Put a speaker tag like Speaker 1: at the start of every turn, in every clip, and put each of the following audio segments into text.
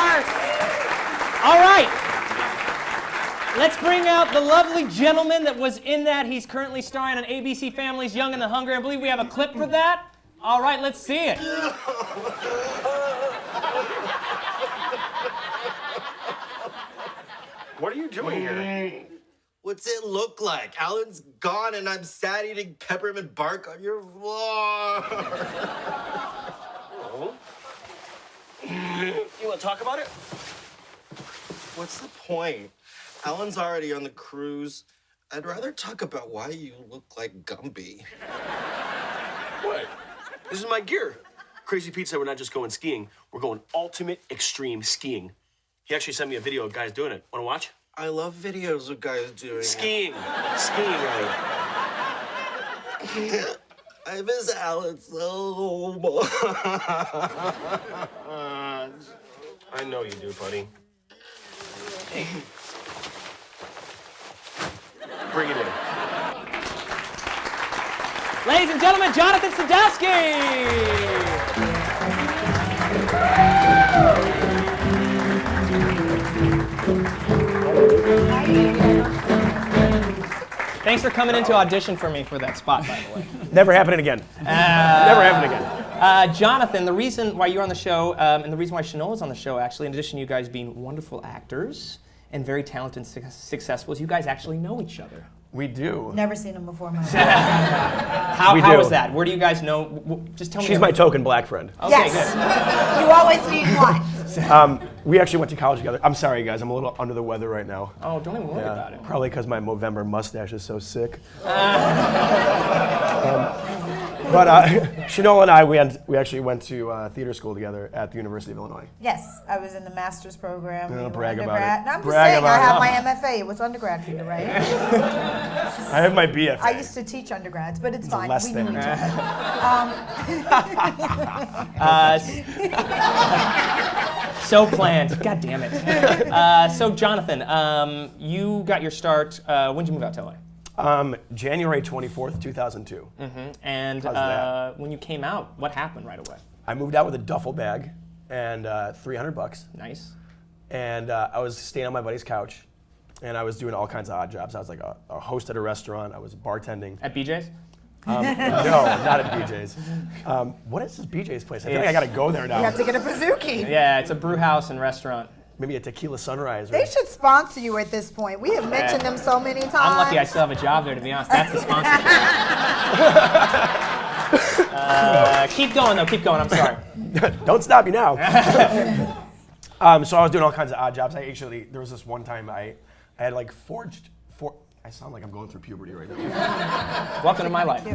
Speaker 1: course.
Speaker 2: All right. Let's bring out the lovely gentleman that was in that. He's currently starring on ABC Family's Young and the Hungry. I believe we have a clip for that. All right, let's see it.
Speaker 3: What are you doing here?
Speaker 4: What's it look like? Alan's gone and I'm sad eating peppermint bark on your floor.
Speaker 3: Oh. You want to talk about it?
Speaker 4: What's the point? Alan's already on the cruise. I'd rather talk about why you look like Gumby.
Speaker 3: What? This is my gear. Crazy Pete said we're not just going skiing, we're going ultimate extreme skiing. He actually sent me a video of guys doing it. Want to watch?
Speaker 4: I love videos of guys doing
Speaker 3: Skiing. Skiing, right?
Speaker 4: I miss Alan so much.
Speaker 3: I know you do, buddy. Bring it in.
Speaker 2: Ladies and gentlemen, Jonathan Sadowski. Thanks for coming in to audition for me for that spot, by the way.
Speaker 3: Never happening again. Never happening again.
Speaker 2: Jonathan, the reason why you're on the show, and the reason why Chanel is on the show, actually, in addition to you guys being wonderful actors and very talented and successful, is you guys actually know each other.
Speaker 3: We do.
Speaker 1: Never seen him before.
Speaker 2: How is that? Where do you guys know? Just tell me.
Speaker 3: She's my token black friend.
Speaker 2: Okay,
Speaker 1: yes.
Speaker 2: good.
Speaker 1: You always need one.
Speaker 3: We actually went to college together. I'm sorry, guys. I'm a little under the weather right now.
Speaker 2: Oh, don't even worry about it.
Speaker 3: Probably because my Movember mustache is so sick. Chanel and I, we actually went to theater school together at the University of Illinois.
Speaker 1: Yes, I was in the master's program.
Speaker 3: Don't
Speaker 1: You were
Speaker 3: brag about
Speaker 1: undergrad.
Speaker 3: it.
Speaker 1: No, I'm just
Speaker 3: Brag
Speaker 1: saying,
Speaker 3: about
Speaker 1: I have
Speaker 3: it.
Speaker 1: my MFA. It was undergrad for you, right?
Speaker 3: I have my BFA.
Speaker 1: I used to teach undergrads, but it's fine.
Speaker 3: less
Speaker 1: We
Speaker 3: than.
Speaker 1: knew each other.
Speaker 2: So planned. God damn it. So Jonathan, you got your start. When did you move out to LA?
Speaker 3: January 24th, 2002.
Speaker 2: And
Speaker 3: How's that?
Speaker 2: when you came out, what happened right away?
Speaker 3: I moved out with a duffel bag and $300.
Speaker 2: Nice.
Speaker 3: And I was staying on my buddy's couch, and I was doing all kinds of odd jobs. I was like a host at a restaurant. I was bartending.
Speaker 2: At BJ's?
Speaker 3: No, not at BJ's. What is this BJ's place? I feel like I gotta go there now.
Speaker 1: You have to get a bazooki.
Speaker 2: Yeah, it's a brew house and restaurant.
Speaker 3: Maybe a tequila sunrise. Or
Speaker 1: They should sponsor you at this point. We have mentioned them so many times.
Speaker 2: I'm lucky I still have a job there, to be honest. That's the sponsorship. Keep going, though. Keep going. I'm sorry.
Speaker 3: Don't stop me now. So I was doing all kinds of odd jobs. There was this one time I had like forged. I sound like I'm going through puberty right now.
Speaker 2: Welcome to my life.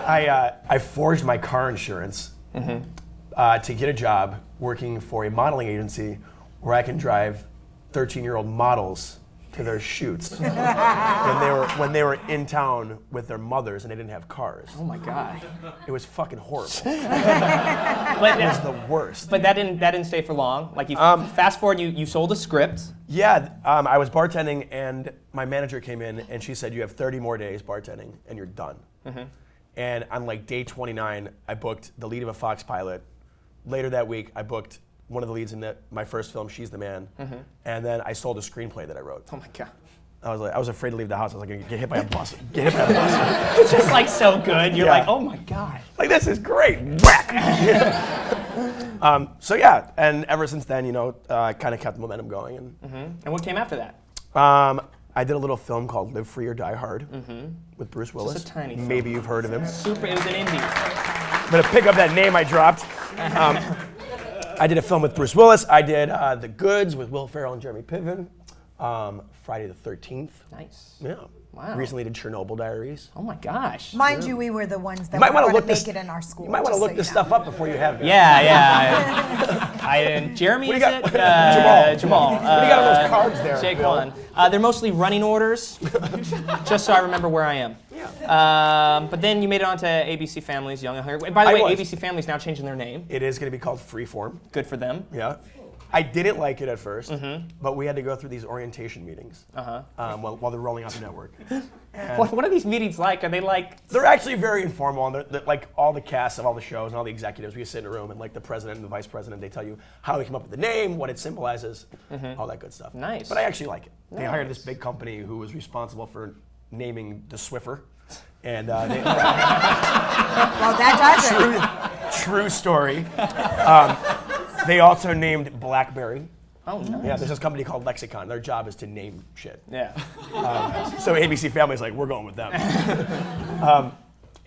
Speaker 3: I forged my car insurance to get a job working for a modeling agency where I can drive 13-year-old models to their shoots when they were in town with their mothers and they didn't have cars.
Speaker 2: Oh my God.
Speaker 3: It was fucking horrible.
Speaker 2: But
Speaker 3: It was the worst.
Speaker 2: But that didn't stay for long. Like you fast forward, you sold a script.
Speaker 3: Yeah, I was bartending and my manager came in and she said, you have 30 more days bartending and you're done. And on like day 29, I booked the lead of a Fox pilot. Later that week, I booked one of the leads in my first film, She's the Man. And then I sold a screenplay that I wrote.
Speaker 2: Oh my God.
Speaker 3: I was afraid to leave the house. I was like, get hit by a bus. Get hit by a bus.
Speaker 2: It's just like so good. You're like, oh my God.
Speaker 3: Like, this is great. Whack. So yeah, and ever since then, I kind of kept the momentum going.
Speaker 2: And what came after that?
Speaker 3: I did a little film called Live Free or Die Hard with Bruce Willis.
Speaker 2: Just a tiny film.
Speaker 3: Maybe you've heard of him.
Speaker 2: It was an indie.
Speaker 3: I'm gonna pick up that name I dropped. I did a film with Bruce Willis. I did The Goods with Will Ferrell and Jeremy Piven. Friday the 13th.
Speaker 2: Nice.
Speaker 3: Yeah.
Speaker 2: Wow.
Speaker 3: Recently did Chernobyl Diaries.
Speaker 2: Oh my gosh.
Speaker 1: Mind you, we were the ones that
Speaker 3: You might
Speaker 1: were
Speaker 3: want to
Speaker 1: going
Speaker 3: look
Speaker 1: to
Speaker 3: this.
Speaker 1: make it in our school.
Speaker 3: You might want to look this stuff up before you have it.
Speaker 2: Yeah. Jeremy,
Speaker 3: What
Speaker 2: is
Speaker 3: do you
Speaker 2: it?
Speaker 3: got?
Speaker 2: Jamal.
Speaker 3: What do you got on those cards there?
Speaker 2: Jake
Speaker 3: Bill?
Speaker 2: one. They're mostly running orders, just so I remember where I am.
Speaker 3: Yeah.
Speaker 2: But then you made it onto ABC Family's Young and Hungry. By the way, ABC Family's now changing their name.
Speaker 3: It is going to be called Freeform.
Speaker 2: Good for them.
Speaker 3: Yeah. I didn't like it at first, but we had to go through these orientation meetings while they're rolling out the network.
Speaker 2: What are these meetings like? Are they like?
Speaker 3: They're actually very informal, and they're like all the cast of all the shows and all the executives. We sit in a room, and like the president and the vice president, they tell you how they came up with the name, what it symbolizes, all that good stuff.
Speaker 2: Nice.
Speaker 3: But I actually like it. They hired this big company who was responsible for naming the Swiffer, and
Speaker 1: Well, that does it.
Speaker 3: true story. They also named BlackBerry.
Speaker 2: Oh, nice.
Speaker 3: Yeah, there's this company called Lexicon. Their job is to name shit.
Speaker 2: Yeah.
Speaker 3: So ABC Family's like, we're going with them.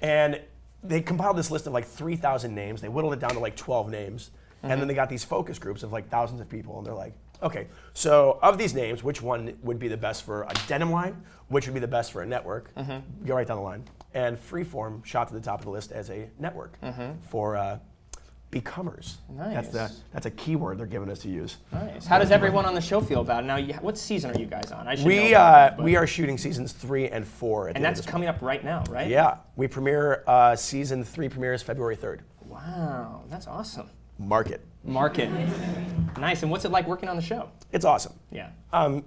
Speaker 3: And they compiled this list of like 3,000 names. They whittled it down to like 12 names. And then they got these focus groups of like thousands of people. And they're like, okay, so of these names, which one would be the best for a denim line? Which would be the best for a network? Go right down the line. And Freeform shot to the top of the list as a network for becomers.
Speaker 2: Nice.
Speaker 3: That's a keyword they're giving us to use.
Speaker 2: Nice. How does everyone on the show feel about it? Now, what season are you guys on? I should know
Speaker 3: We
Speaker 2: about it, but-
Speaker 3: we are shooting seasons 3 and 4 at the
Speaker 2: And
Speaker 3: end of
Speaker 2: that's
Speaker 3: this
Speaker 2: coming up right now, right?
Speaker 3: Yeah, we premiere season 3 premieres February 3rd.
Speaker 2: Wow, that's awesome.
Speaker 3: Market.
Speaker 2: Market. Nice. And what's it like working on the show?
Speaker 3: It's awesome.
Speaker 2: Yeah.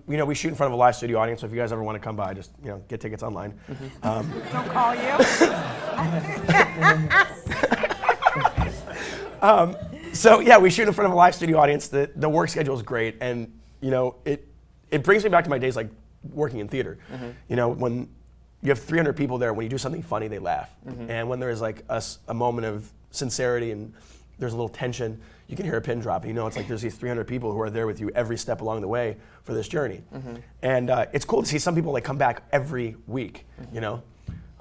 Speaker 3: We shoot in front of a live studio audience, so if you guys ever want to come by, just get tickets online.
Speaker 1: Don't call you.
Speaker 3: So yeah, we shoot in front of a live studio audience. The work schedule is great, and it brings me back to my days like working in theater. When you have 300 people there, when you do something funny, they laugh, and when there's like a moment of sincerity and there's a little tension, you can hear a pin drop. It's like there's these 300 people who are there with you every step along the way for this journey, and it's cool to see some people like come back every week.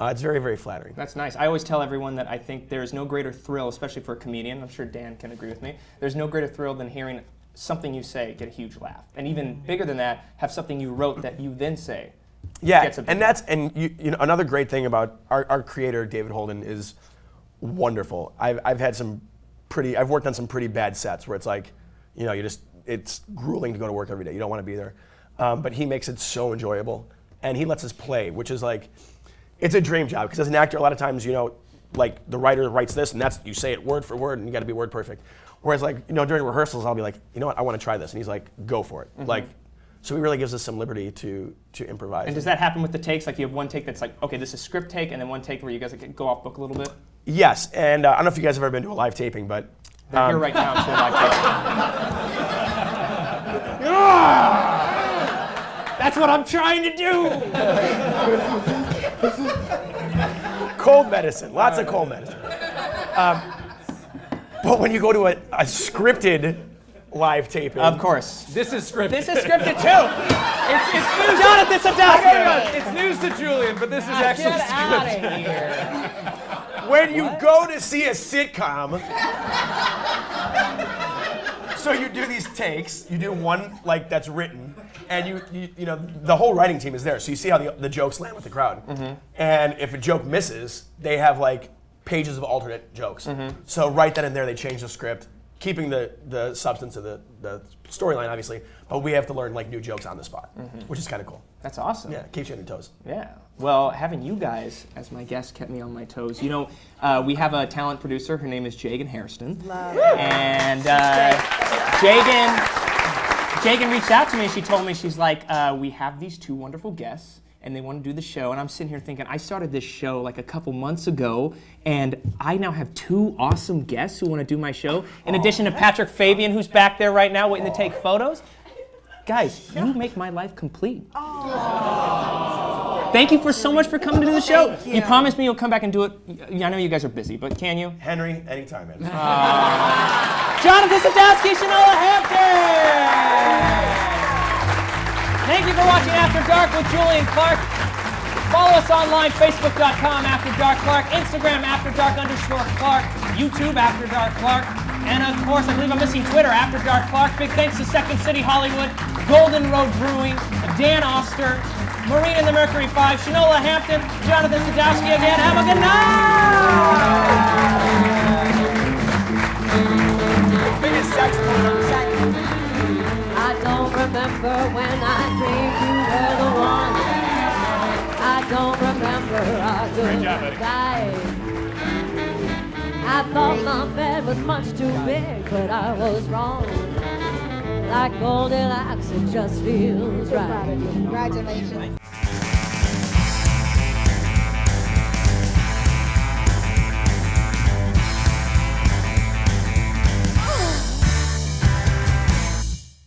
Speaker 3: It's very, very flattering.
Speaker 2: That's nice. I always tell everyone that I think there's no greater thrill, especially for a comedian, I'm sure Dan can agree with me, there's no greater thrill than hearing something you say get a huge laugh. And even bigger than that, have something you wrote that you then say.
Speaker 3: Yeah, and another great thing about our creator, David Holden, is wonderful. I've worked on some pretty bad sets where it's like, it's grueling to go to work every day. You don't want to be there. But he makes it so enjoyable. And he lets us play, which is like, it's a dream job, because as an actor, a lot of times, like the writer writes this, and you say it word for word, and you got to be word perfect. Whereas, like, during rehearsals, I'll be like, you know what, I want to try this, and he's like, go for it. So he really gives us some liberty to improvise.
Speaker 2: And does that happen with the takes? Like, you have one take that's like, okay, this is script take, and then one take where you guys like, go off book a little bit?
Speaker 3: Yes, and I don't know if you guys have ever been to a live taping, but
Speaker 2: They're here right now to a live taping. That's what I'm trying to do.
Speaker 3: Cold medicine, lots of cold medicine. But when you go to a scripted live taping,
Speaker 2: Of course.
Speaker 5: This is scripted.
Speaker 2: This is scripted too.
Speaker 5: It's news.
Speaker 2: Jonathan Sadowski.
Speaker 5: It's news to Julian, but this is actually
Speaker 2: Get out
Speaker 5: scripted.
Speaker 2: of here.
Speaker 3: when you go to see a sitcom, so you do these takes, you do one like that's written, and the whole writing team is there, so you see how the jokes land with the crowd. And if a joke misses, they have like pages of alternate jokes. So right then and there, they change the script, keeping the substance of the storyline, obviously, but we have to learn like new jokes on the spot, which is kind of cool.
Speaker 2: That's awesome.
Speaker 3: Yeah, keeps you on your toes.
Speaker 2: Yeah. Well, having you guys as my guests kept me on my toes. We have a talent producer. Her name is Jegen Hairston.
Speaker 1: Love.
Speaker 2: And Jegen reached out to me and she told me, she's like, we have these two wonderful guests and they want to do the show. And I'm sitting here thinking, I started this show like a couple months ago and I now have two awesome guests who want to do my show. In addition to Patrick Fabian, who's back there right now waiting to take photos. Guys, you make my life complete. Thank you so much for coming to do the show.
Speaker 1: Thank you.
Speaker 2: You promised me you'll come back and do it. I know you guys are busy, but can you?
Speaker 3: Henry, anytime, man.
Speaker 2: Jonathan Sadowski, Shanola Hampton! Thank you for watching After Dark with Julian Clark. Follow us online, facebook.com After Dark Clark, Instagram After Dark_Clark, YouTube After Dark Clark, and of course, I believe I'm missing Twitter, After Dark Clark. Big thanks to Second City Hollywood, Golden Road Brewing, Dan Oster, Marine and the Mercury 5, Shanola Hampton, Jonathan Sadowski again. Have a good night!
Speaker 3: Biggest saxophone I've ever seen.
Speaker 6: I don't remember when I dreamed you were the one. I don't remember our good night. I thought my bed was much too big, but I was wrong. like Goldilocks, it just feels right.
Speaker 1: Congratulations.